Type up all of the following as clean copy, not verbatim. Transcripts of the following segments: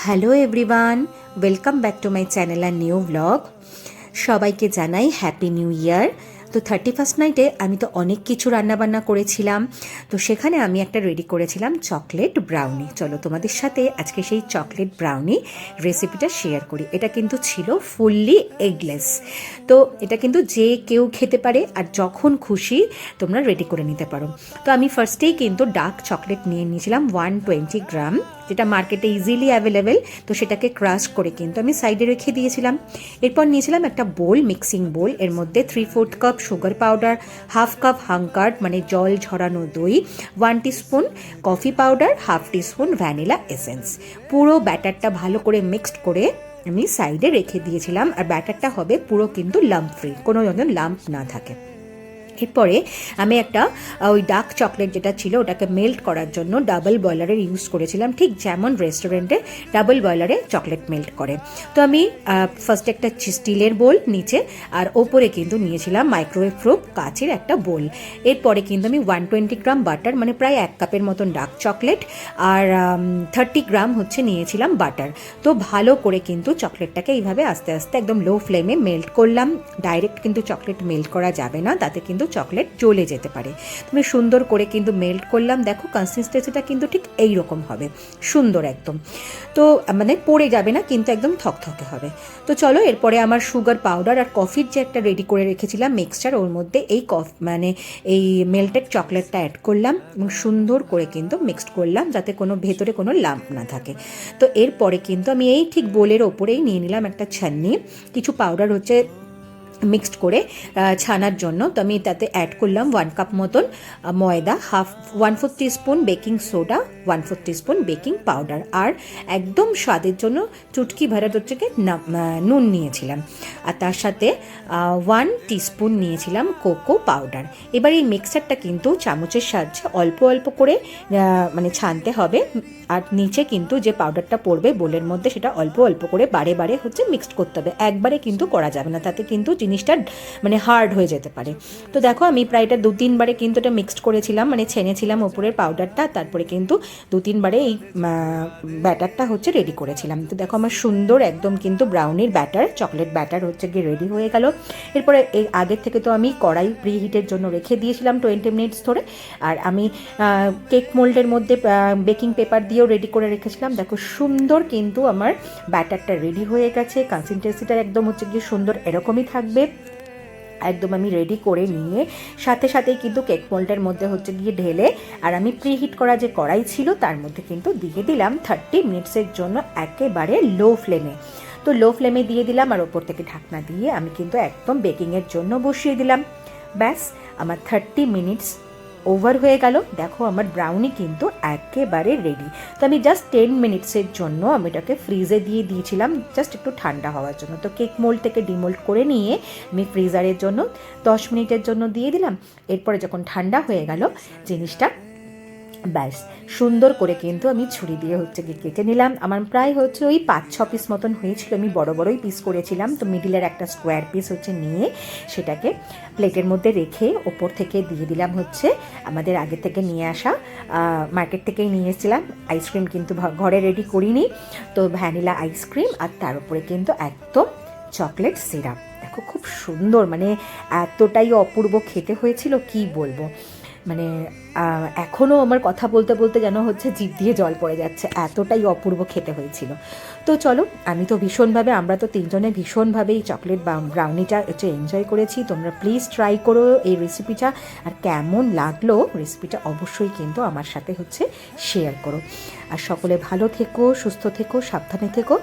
Hello everyone, welcome back to my channel আর new blog. সবাইকে জানাই হ্যাপি নিউ ইয়ার। তো 31st নাইটে আমি তো অনেক কিছু রান্নাবান্না করেছিলাম, তো সেখানে আমি একটা রেডি করেছিলাম চকলেট ব্রাউনি। চলো তোমাদের সাথে আজকে সেই চকলেট ব্রাউনি রেসিপিটা শেয়ার করি। এটা কিন্তু ছিল ফুললি এগলেস, তো এটা কিন্তু যে কেউ খেতে পারে আর যখন খুশি তোমরা রেডি করে নিতে পারো। তো আমি ফার্স্টেই কিন্তু ডার্ক চকলেট নিয়ে নিয়েছিলাম 120 গ্রাম, যেটা মার্কেটে ইজিলি অ্যাভেলেবেল। তো সেটাকে ক্রাশ করে কিন্তু আমি সাইডে রেখে দিয়েছিলাম। এরপর নিয়েছিলাম একটা বোল, মিক্সিং বোল। এর মধ্যে 3/4 কাপ সুগার পাউডার, 1/2 কাপ হাঙ্কার্ড মানে জল ঝরানো দই, 1 teaspoon coffee powder, 1/2 teaspoon vanilla essence. পুরো ব্যাটারটা ভালো করে মিক্সড করে আমি সাইডে রেখে দিয়েছিলাম। আর ব্যাটারটা হবে পুরো কিন্তু লাম্প ফ্রি, কোনো যেন লাম্প না থাকে। এরপরে আমি একটা ওই ডার্ক চকলেট যেটা ছিল ওটাকে মেল্ট করার জন্য ডাবল বয়লারের ইউজ করেছিলাম, ঠিক যেমন রেস্টুরেন্টে ডাবল বয়লারে চকলেট মেল্ট করে। তো আমি ফার্স্ট একটা স্টিলের বোল নিচে, আর ওপরে কিন্তু নিয়েছিলাম মাইক্রোওয়েভ প্রুফ কাচের একটা বোল। এরপরে কিন্তু আমি 120 গ্রাম বাটার, মানে প্রায় 1 কাপের মতন ডার্ক চকলেট, আর 30 গ্রাম হচ্ছে নিয়েছিলাম বাটার। তো ভালো করে কিন্তু চকলেটটাকে এইভাবে আস্তে আস্তে একদম লো ফ্লেমে মেল্ট করলাম। ডাইরেক্ট কিন্তু চকলেট মেল্ট করা যাবে না, তাতে কিন্তু চকলেট জ্বলে যেতে পারে। তুমি সুন্দর করে কিন্তু মেল্ট করলাম। দেখো কনসিস্টেন্সিটা কিন্তু ঠিক এই রকম হবে, সুন্দর একদম। তো মানে পড়ে যাবে না, কিন্তু একদম থকথকে হবে। তো চলো, এরপরে আমার সুগার পাউডার আর কফির যে একটা রেডি করে রেখেছিলাম মিক্সচার, ওর মধ্যে এই মানে এই মেল্টেড চকলেটটা অ্যাড করলাম এবং সুন্দর করে কিন্তু মিক্সড করলাম, যাতে কোনো ভেতরে কোনো লাম্প না থাকে। তো এরপরে কিন্তু আমি এই ঠিক বোলের ওপরেই নিয়ে নিলাম একটা ছান্নি, কিছু পাউডার হচ্ছে মিক্সড করে ছানার জন্য। তো আমি তাতে অ্যাড করলাম 1 কাপ মতন ময়দা, 1/4 teaspoon baking soda, 1/4 teaspoon baking powder, আর একদম স্বাদের জন্য চুটকি ভরা হচ্ছে নুন নিয়েছিলাম। আর তার সাথে 1 টিস্পুন নিয়েছিলাম কোকো পাউডার। এবার এই মিক্সারটা কিন্তু চামচের সাহায্যে অল্প অল্প করে মানে ছানতে হবে। আর নিচে কিন্তু যে পাউডারটা পড়বে বোলের মধ্যে, সেটা অল্প অল্প করে বারে বারে হচ্ছে মিক্সড করতে হবে, একবারে কিন্তু করা যাবে না, তাতে কিন্তু জিনিসটা মানে হার্ড হয়ে যেতে পারে। তো দেখো আমি প্রায় এটা 2-3 বারে কিন্তু এটা মিক্সড করেছিলাম, মানে ছেনেছিলাম ওপরের পাউডারটা, তারপরে কিন্তু 2-3 বারে এই ব্যাটারটা হচ্ছে রেডি করেছিলাম। তো দেখো আমার সুন্দর একদম কিন্তু ব্রাউনির ব্যাটার, চকলেট ব্যাটার হচ্ছে গিয়ে রেডি হয়ে গেল। এরপরে এই আগের থেকে তো আমি কড়াই প্রিহিটের জন্য রেখে দিয়েছিলাম 20 মিনিটস ধরে। আর আমি কেক মোল্ডের মধ্যে বেকিং পেপার দিয়েও রেডি করে রেখেছিলাম। দেখো সুন্দর কিন্তু আমার ব্যাটারটা রেডি হয়ে গেছে। কনসিস্টেন্সিটা একদম হচ্ছে গিয়ে সুন্দর এরকমই থাকবে। একদম আমি রেডি করে নিয়ে সাথে সাথেই কিন্তু কেক মোল্ডের মধ্যে হচ্ছে গিয়ে ঢেলে, আর আমি প্রিহিট করা যে কড়াই ছিল তার মধ্যে কিন্তু দিয়ে দিলাম 30 মিনিটসের জন্য একেবারে লো ফ্লেমে। তো লো ফ্লেমে দিয়ে দিলাম, আর ওপর থেকে ঢাকনা দিয়ে আমি কিন্তু একদম বেকিংয়ের জন্য বসিয়ে দিলাম। ব্যাস আমার 30 মিনিটস ওভার হয়ে গেল। দেখো আমার ব্রাউনি কিন্তু একেবারে রেডি। তো আমি জাস্ট 10 মিনিটসের জন্য আমি এটাকে ফ্রিজে দিয়ে দিয়েছিলাম, জাস্ট একটু ঠান্ডা হওয়ার জন্য। তো কেক মোল্ড থেকে ডিমোল্ড করে নিয়ে আমি ফ্রিজারের জন্য 10 মিনিটের জন্য দিয়ে দিলাম। এরপরে যখন ঠান্ডা হয়ে গেল জিনিসটা, ব্যাস সুন্দর করে কিন্তু আমি ছুরি দিয়ে হচ্ছে গিয়ে কেটে নিলাম। আমার প্রায় হচ্ছে ওই 5-6 পিস মতন হয়েছিল, আমি বড় বড়ই পিস করেছিলাম। তো মিডিলের একটা স্কোয়ার পিস হচ্ছে নিয়ে সেটাকে প্লেটের মধ্যে রেখে ওপর থেকে দিয়ে দিলাম হচ্ছে আমাদের আগে থেকে নিয়ে আসা, মার্কেট থেকেই নিয়ে এসেছিলাম আইসক্রিম, কিন্তু ঘরে রেডি করিনি। তো ভ্যানিলা আইসক্রিম, আর তার উপরে কিন্তু একদম চকলেট সিরাপ। দেখো খুব সুন্দর, মানে এতটাই অপূর্ব খেতে হয়েছিল কি বলবো। মানে এখনও আমার কথা বলতে বলতে যেন হচ্ছে জিভ দিয়ে জল পড়ে যাচ্ছে, এতটাই অপূর্ব খেতে হয়েছিল। তো চলো, আমি তো ভীষণভাবে, আমরা তো তিনজনে ভীষণভাবে এই চকলেট ব্রাউনিটা হচ্ছে এনজয় করেছি। তোমরা প্লিজ ট্রাই করো এই রেসিপিটা, আর কেমন লাগলো রেসিপিটা অবশ্যই কিন্তু আমার সাথে হচ্ছে শেয়ার করো। আর সকলে ভালো থেকো, সুস্থ থেকো, সাবধানে থেকো।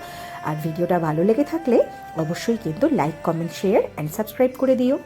আর ভিডিওটা ভালো লেগে থাকলে অবশ্যই কিন্তু like, comment, share and subscribe করে দিও।